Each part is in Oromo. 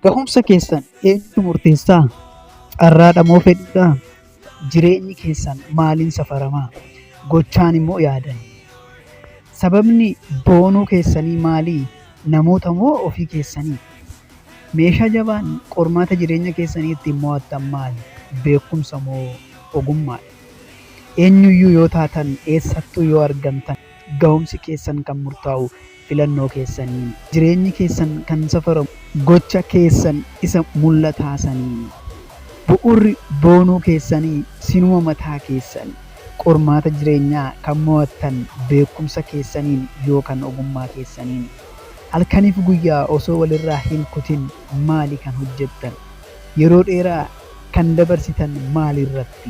Gahumsa keessan eenyutu murteessaa? Carraadha moo fedhiidhaa? Jireenyi keessan maaliin safaramaa? Gochaan immoo yaadanii. Sababni boonuu keessanii maalii? Namoota moo ofii keessanii? Meeshaa jabaan qormaata jireenya keessanii ittiin mo'attan maali? Beekumsa moo ogummaadha? Eenyuyyuu yoo taatan eessattuu yoo argamtan gahumsi keessan kan murtaa'u filannoo keessanii. Jireenyi keessan kan safaramu gocha keessan isa mul'ataa sanii. Bu'uurri boonuu keessanii sinuma mataa keessanii. Qormaata jireenyaa kan mo'attan beekumsa keessaniin yookaan ogummaa keessaniin. Halkaniif guyyaa osoo walirraa hin kutin maali kan hojjettan? Yeroo dheeraa kan dabarsitan maalirratti?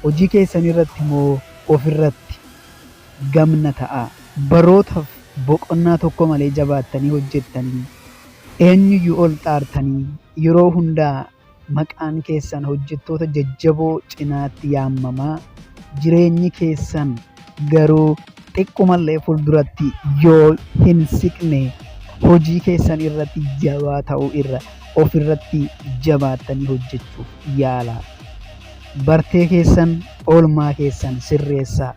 Hojii keessan irratti moo ofirratti? Gamna ta'a. Barootaaf boqonnaa tokko malee jabaattanii hojjettanii eenyuyyuu ol xaartanii yeroo hundaa maqaan keessan hojjettoota jajjaboo cinaatti yaamamaa. Jireenyi keessan garuu xiqqoomallee fuulduratti yoo hin siqne hojii keessan irratti jabaa ta'uu irra ofirratti jabaattanii hojjechuuf yaalaa. Bartee keessan oolmaa keessan sirreessaa.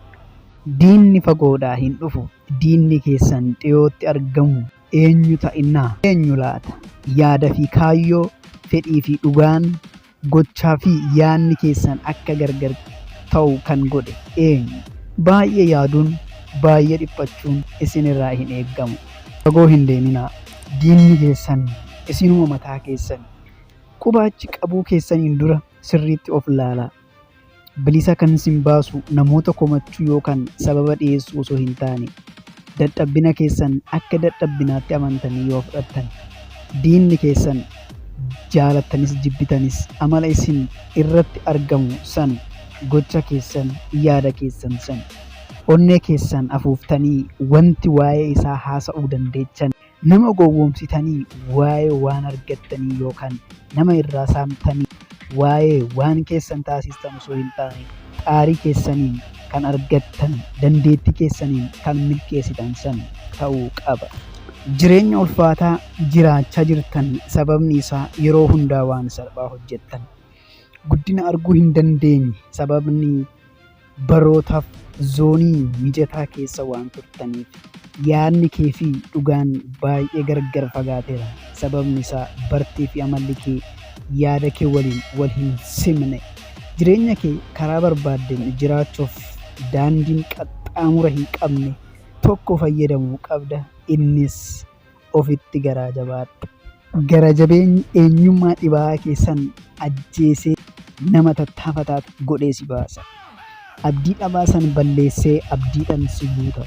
Diinni fagoodhaa hin dhufu. Diinni keessan dhiyootti argamu eenyu ta'innaa? Eenyu laata? Yaada fi kaayyoo, fedhii fi dhugaan, gochaa fi yaadni keessan akka gargar ta'u kan godhe eenyu? Baay'ee yaaduun, baay'ee dhiphachuun isinirraa hin eeggamu. Fagoo hin deeminaa. Diinni keessan isinuma mataa keessan. Qubaachi qabuu keessaniin dura sirriitti of ilaalaa. Bilisa kan isin baasu namoota komachuu yookaan sababa dhiyeessuu osoo hin taane dadhabbina keessan akka dadhabbinaatti amantanii yoo fudhattan diinni keessan jaalattanis jibbitanis amala isin irratti argamu san gocha keessan yaada keessan san onnee keessan afuuftanii wanti waa'ee isaa haasa'uu dandeechan nama gowwoomsitanii waa'ee waan argattanii yookaan nama irraa saamtanii waa'ee waan keessan taasistan osoo hin taane xaarii keessaniin kan argattan dandeettii keessaniin kan milkeessitan san ta'uu qaba. Jireenya ulfaataa jiraachaa jirtan sababni isaa yeroo hundaa waan salphaa hojjettan. Guddina arguu hin dandeenye sababni barootaaf zoonii mijataa keessa waan turtaniif. Yaadni kee fi dhugaan baay'ee gargar fagaateera. Sababni isaa bartee fi amalli kee yaada kee waliin wal hin simne. Jireenya kee karaa barbaaddeen jiraachuuf daandiin qaxxaamura hin qabne tokko fayyadamuu qabda. Innis ofitti garaa jabaadhu. Gara jabeenyi eenyummaa dhibaa'aa keessan ajjeesee nama tattaafataa godhee si baasa. Abdii dhabaa san balleessee abdiidhaan si guuta.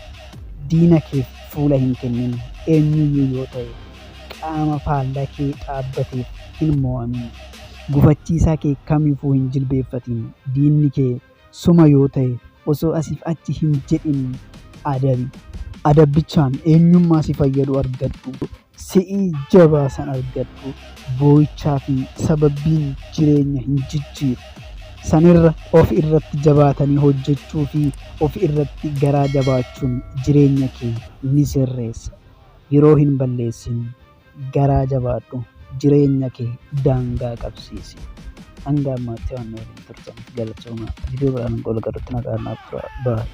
Diina keef fuula hin kennin eenyuyyuu yoo ta'e qaama faallaa kee dhaabbateef hin mo'amin. Gufachiisaa kee kamiifuu hin jilbeeffatin. Diinni kee suma yoo ta'e osoo asiif achi hin jedhin adabi. Adabbichaan eenyummaa si fayyadu argadhu. Si'ii jabaa san argadhu. Boo'ichaa fi sababbiin jireenya hin jijjiiru. Sanirra of irratti jabaatanii hojjechuu fi of irratti garaa jabaachuun jireenya kee ni sirreessa. Yeroo hin balleessin garaa jabaadhu. Jireenya kee daangaa qabsiisi. Hanga ammaatti waan waliin turtan galatooma. Viidiyoo biraan wal gargaarratti nagaa naaf tura.